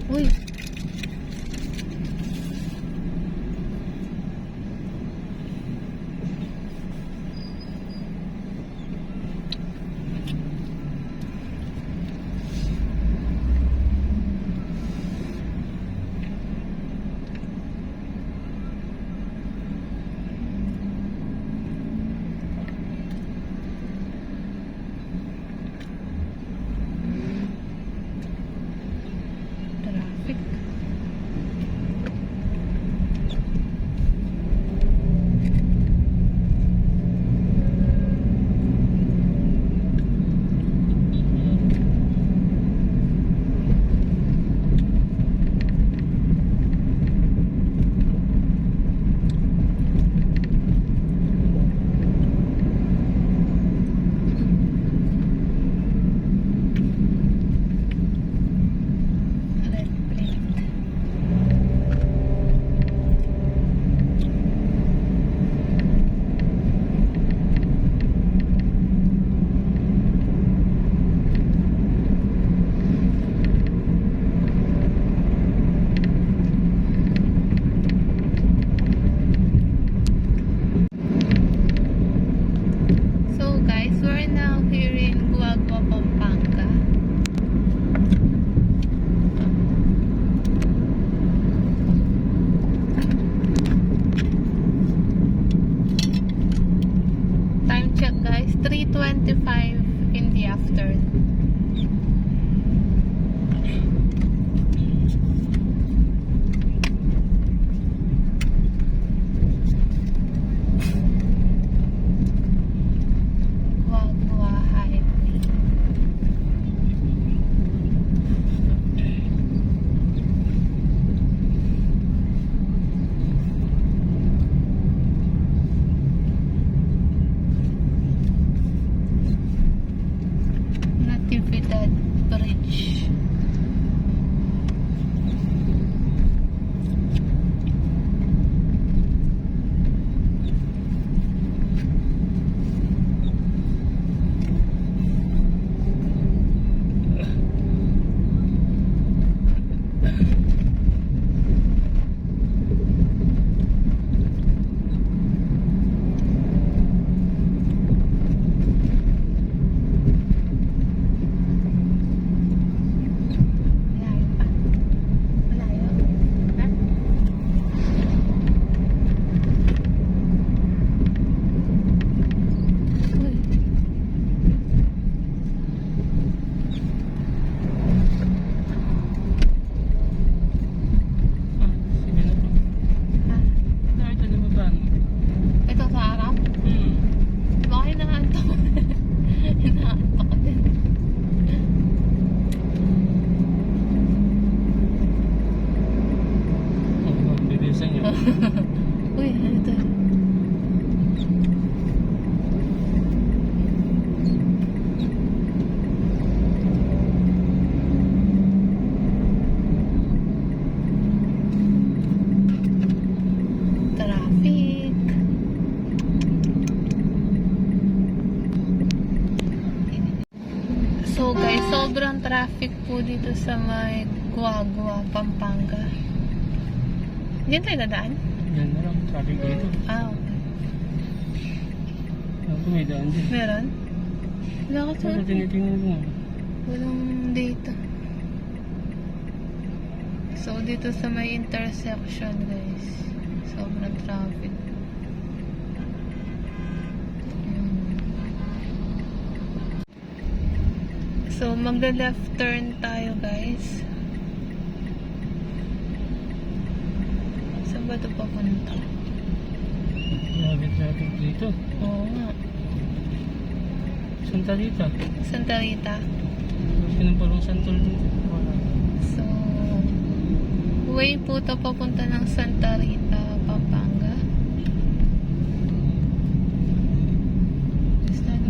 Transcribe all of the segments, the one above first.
Uy. Traffic. Red plate. So guys, we're now here in Guagua, Pampanga. Time check guys, 3:25 in the afternoon. Guagua Highway. Natividad Bridge. Malayo pa. Malayo. Ha? Uy. Sige na po. Ha? Nakita na ba ba? Ito sa harap? Baka hinahantok. Hinahantok din. Bilisan nyo. Uy, ano ito? Traffic. So guys, sobrang traffic po dito sa may Guagua, Pampanga. Diyan tayo dadaan? Yan na lang. Traffic dito. Ah, okay. Ako may daan din. Meron? Wala ka Pero tinitingnan mo. Walang data. So, dito sa may intersection, guys. Sobrang traffic. So, magla-left turn tayo, guys. Saan ba ito papunta? Grabe traffic dito. Oo nga. Santa Rita. Santa Rita. Pinampalong santol dito. Wala. So, way po ito papunta ng Santa Rita, Pampanga. Is that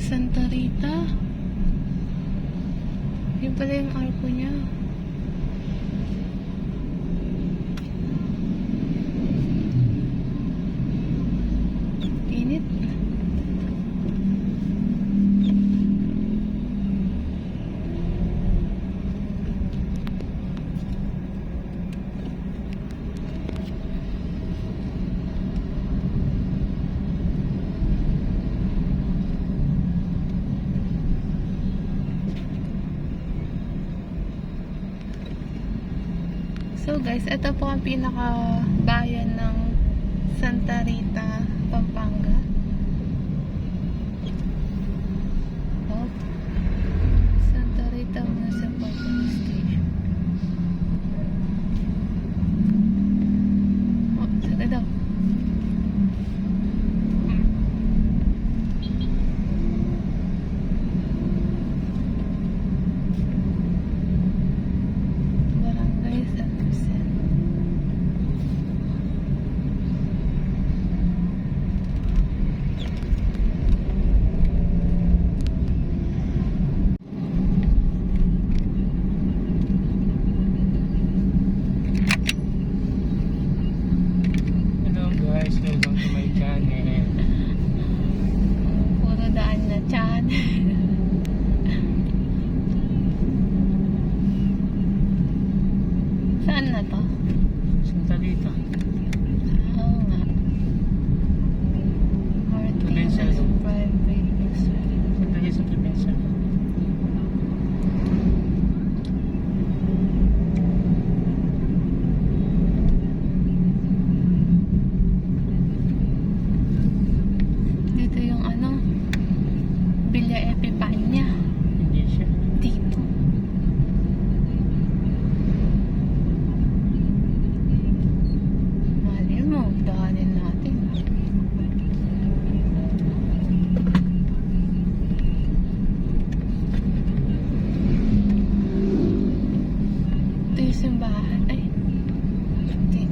Santa Rita. Yun pala yung arko niya. Init. So guys, ito po ang pinaka bayan ng Santa Rita, Pampanga. Oh. Santa Rita Municipal Police Station. Oh, sige daw. Barangay San Jose. Hello guys, welcome to my channel. Puro daan na tiyan. Saan na to? Santa Rita. Oo nga. Martinez Provincial. Private Restaurant. Santa Rita sa probinsya. Dito yung ano, Villa Epipanya. Hindi siya. Dito. Mali mo, daanin natin. Ito yung simbahan. Ay, hindi.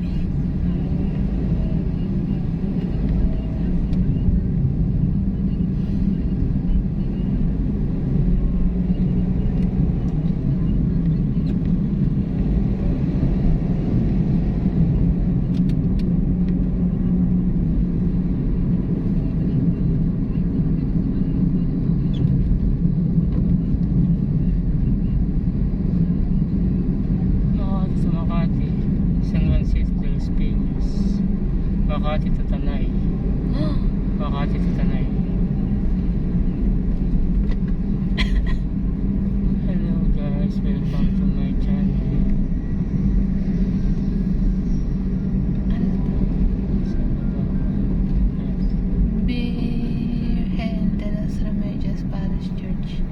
Makati sa Makati. San Juan City, Las Piñas. Makati to Tanay. Makati to Tanay. Hello guys, welcome to my channel. Ano to? Saan na ba? Yes. Virgen de las Remedias Parish Church.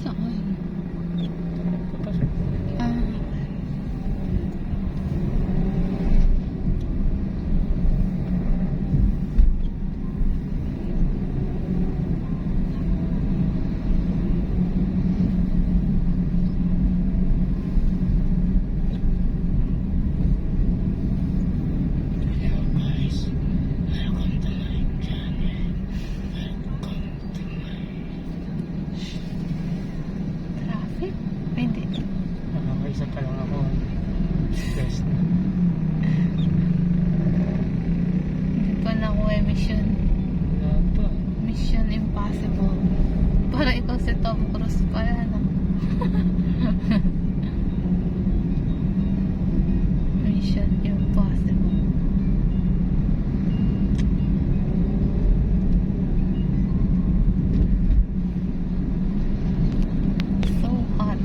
Saan? Papasok. Ah, Hello guys, welcome to my channel. Welcome to my... traffic? Ay, hindi. Nakakaisa pa lang ako. Stress na. Hindi pa nakuha yung mission. Wala pa. Mission Impossible. Para ikaw si Tom Cruise pala, no? Mission Impossible. So hot.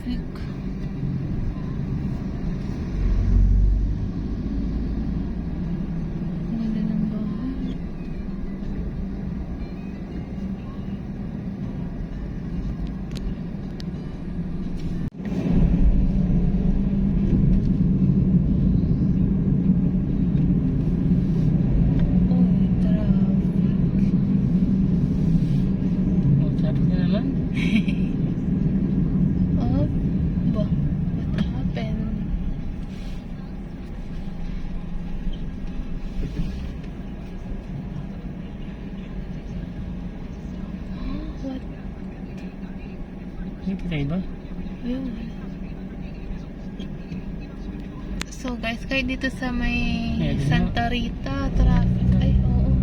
traffic. Ganda ng bahay. Uy, traffic. Oh, traffic na naman. Oh, ba? What happened? What? Dito tayo ba? Yun. So guys, kahit dito sa may Meron na. Santa Rita, traffic. Ay, oo.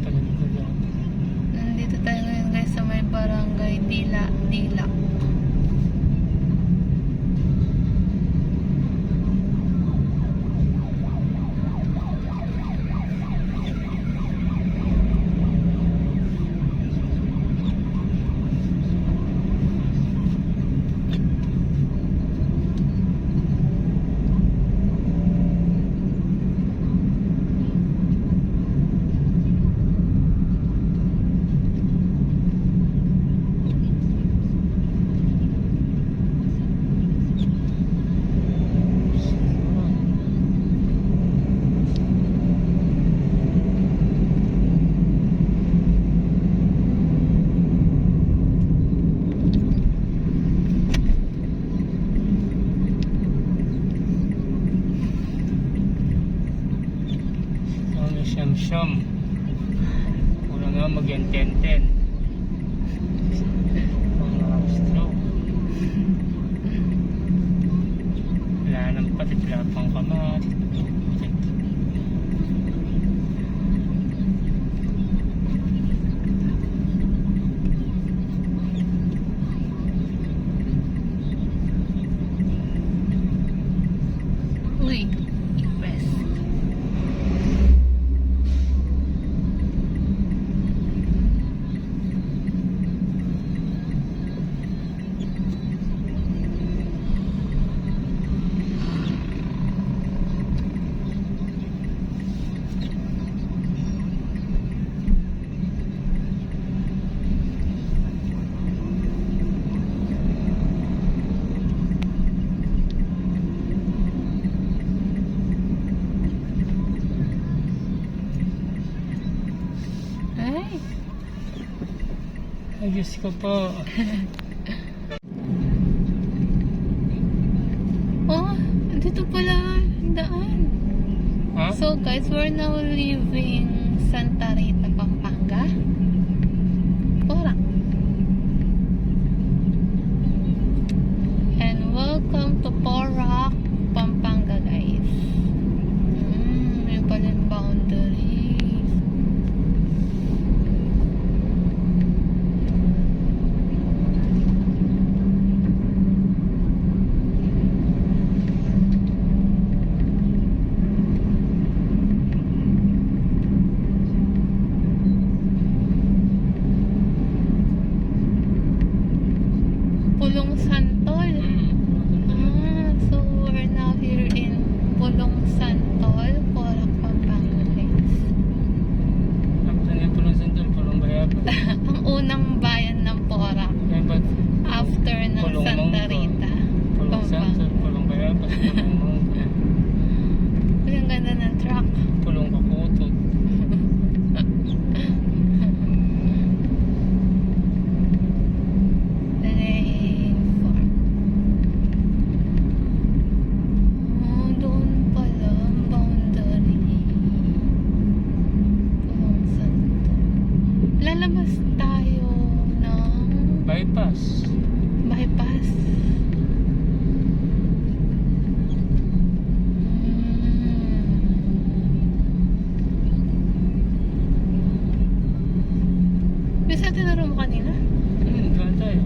Tagal ko dyan. Nandito tayo ngayon guys sa may barangay Dila. Ang siyam-siyam. Kulang nga mag-yan 10-10. Ang stroke. Wala nang pati, wala pang kamat. Uy, press. Ay, Ay, Diyos ko po. oh, dito pala ang daan. Ha? So guys, we're now leaving Santa Rita, Pampanga. Porac. And welcome to Porac, Pampanga guys. May pala yung boundaries. Pulong Santol. So we're now here in Pulong Santol, Porac, Pampanga guys. After niya pulong sentol, pulong bayaba. Ang unang bayan ng Porac Kaya ba't after ng Pulong Santa Mongko? Rita, pulong sentol, Pampanga. pulong bayaba, pulong mongko. Uy, ang ganda ng truck. Pulong kakutot. Lane Farm. Oh, doon pala ang boundary. Pulong Santol. Lalabas tayo ng Bypass. bypass. Yung sa tinuro mo kanina? Doon tayo.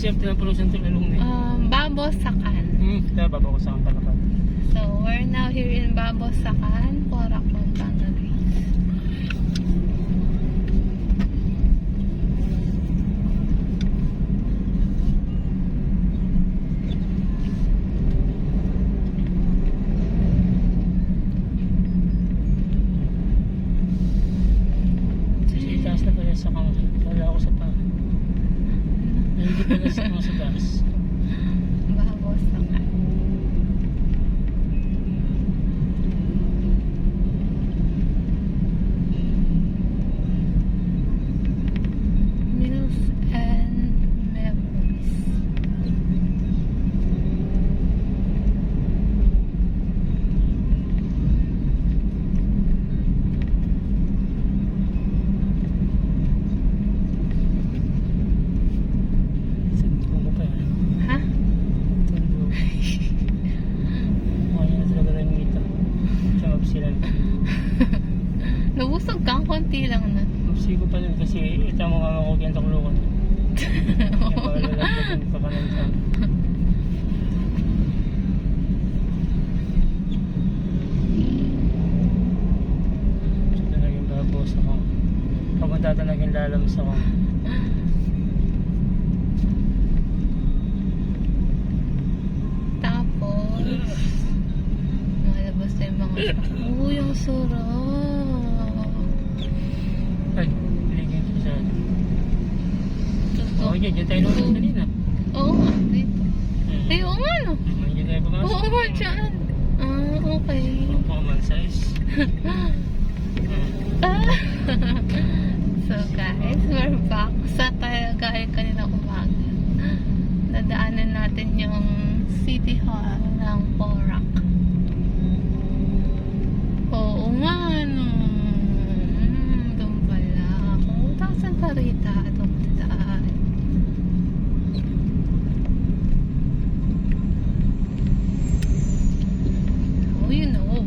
Safety ng pollution to alumni. Babosakan. Kaya baba ko sa Kalapad. So, we're now here in Babosakan, Porac, Pampanga, guys. Itaas na pala sa kang. Wala ako sa pa. Hindi pala sa kang sa taas. Babosakan. Meals and memories. Sandro ko pa yan. Ha? Sandro. Kaya na talaga ng ngita. Sa mapsilan. Nabusog ka, konti lang na. Mapsi ko pa rin kasi ito mo nga ako kaya takulukan. Yung mga lalagyan pa kanan sa. So talagang babos ako. Papunta talagang lalams ako. Tapos, malabas na yung mga uy, ang sarap. Ay, piligin ko sa. Totoo. Okay, dyan tayo naman kanina. Oo nga, dito. Hmm. Ay, oo nga, no? Dyan tayo pumasok. Oo nga, dyan. Okay. Common size. So, guys, we're back. Saan tayo galing kanina umaga? Nadaanan natin yung City Hall ng Porac. Oo nga, no? Doon pala. Pumunta ka sa Sarita. Doon tayo. Oh, you know.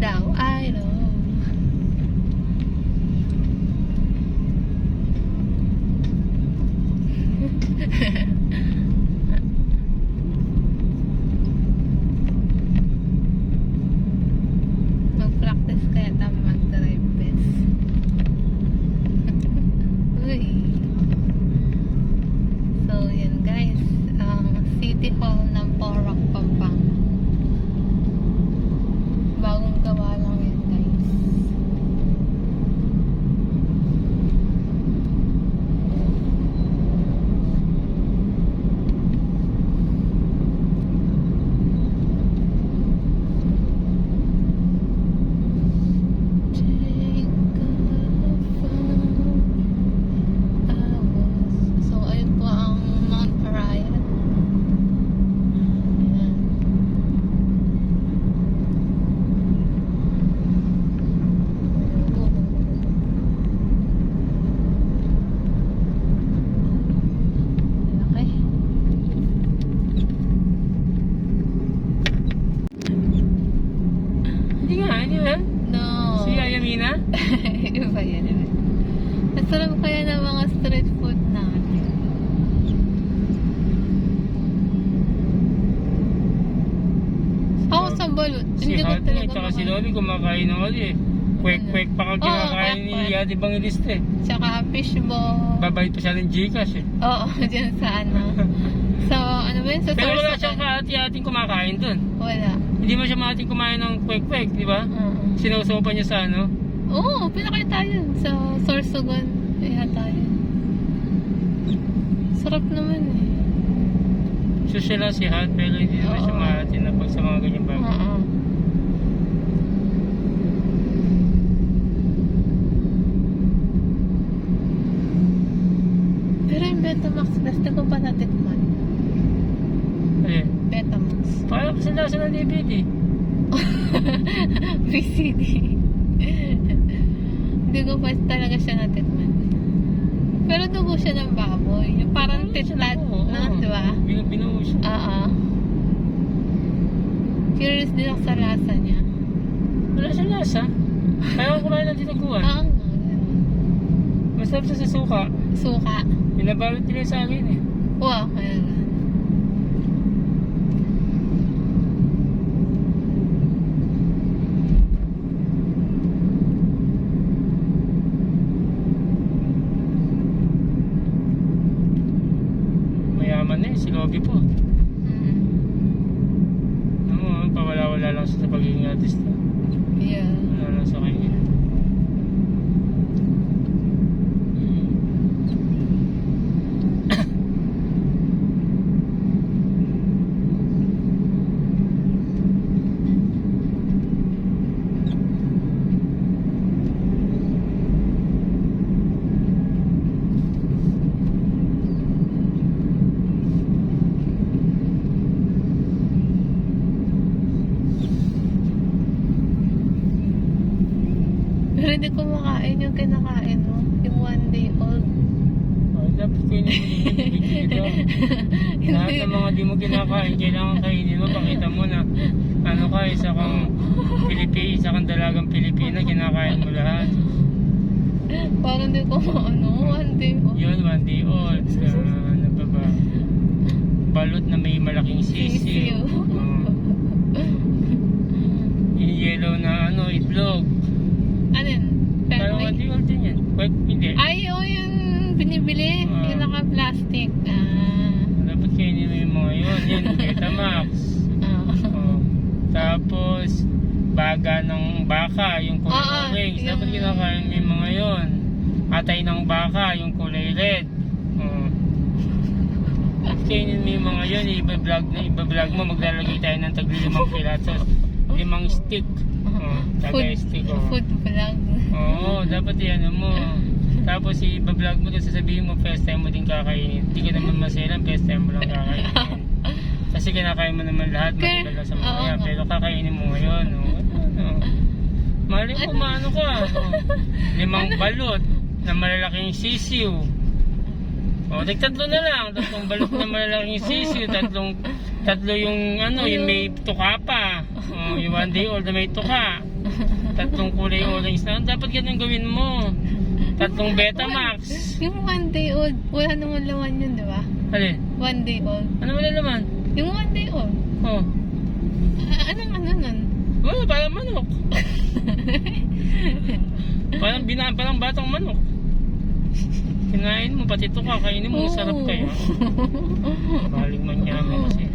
Daw, I know. Mag-practice kaya tayo mag-drive best. Uy. So, yan guys. Ang City Hall ng Porac, Pampanga. Bagong gawa lang yan guys. So, ayun po ang Mount Arayat. Ayan. Laki. Hindi nga, hindi ba? No. Si Ayamina? Iba yan. Iba. Masarap kaya ng mga street food natin. Ako sa balut. Si Hindi ko Hati talaga at saka si makain. Loli kumakain ng oli eh. Kwek-kwek pa kang Oo, kinakain ni kwek-kwek. Ate Bangilista eh. Tsaka fishball. Babayad pa siya ng Gcash eh. Oo, dyan sa ano. So, ano ba yun? Sa Pero wala Sorsogon. siyang kahati-hating kumakain dun. Wala. Hindi mo siya maating kumain ng kwek-kwek, di ba? Oo. Sinusopan niya sa ano. Oo, pinakain tayo sa Sorsogon. Kaya tayo. Sarap naman eh. Social lang si Hat, pero hindi naman siya Oo. maating na pag sa mga ganyang bagay. Oo. Pero yung Betamax, basta ko pa natikman. Eh, Betamax. parang kasi lasa ng DVD. VCD. Hindi ko pa talaga siya natikman. Pero dugo siya ng baboy. Yung parang titlad na, di ba? Binuo siya. Oo. Curious din ako sa lasa niya. Wala siya lasa. Kaya ko kumain ng dinuguan. Oo. Masarap sa suka. Suka. Binabalot nila sa akin eh. Wow, kaya nga. Mayaman na eh, si Lobby po. Mm. Ano, pawala-wala lang siya sa pagiging artista. Yeah. Wala lang sa kanya. Pero hindi ko makain yung kinakain mo. Yung 1 day old. Ay, dapat kainin mo din yung bibigyan ito. Lahat ng mga di mo kinakain, kailangan kainin mo. Pakita mo na ano ka, isa kang Pilipino, isa kang dalagang Pilipina, kinakain mo lahat. Parang hindi ko ano, 1 day old. Yun, 1 day old. Ano pa ba? Balot na may malaking sisiw. Sisiw. Yung yellow na ano, itlog. Ano yun? Parang 1 day old din yan. Wait, hindi. Ay, oh, yung binibili. Yung naka-plastic. Dapat kainin mo yung mga yun. Yan, Betamax. Oh. Tapos, baga ng baka, yung kulay orange. Dapat kinakain mo yung mga yun. Atay ng baka, yung kulay red. Oh. Dapat kainin mo yung mga yun. Iba-vlog mo. Maglalagay tayo ng tagli-5 pirasos. 5 stick. Oh, taga-stick. Oh. Food vlog. Oo, dapat yan mo. Tapos i-vlog mo kasi sasabihin mo first time mo din kakainin. Hindi ka naman maselan, first time mo lang kakainin. Kasi kinakain mo naman lahat, matigal lang sa mga yan. Pero kakainin mo ngayon. Mali mo, maano ka. 5 balot na malalaking sisiw. O, tatlo na lang. 3 balot na malalaking sisiw. Tatlo yung ano, yung may tuka pa. O, yung 1 day old na may tuka. 3 kulay orange na. Dapat ganun gawin mo. 3 Betamax. Yung 1 day old, wala naman laman yun, di ba? Alin? 1 day old. Ano wala naman? Yung 1 day old. Oh. Anong ano nun? Wala, parang manok. Parang batang manok. Kinain mo, pati ito kakainin mo, sarap kayo. Baling man niya mo kasi.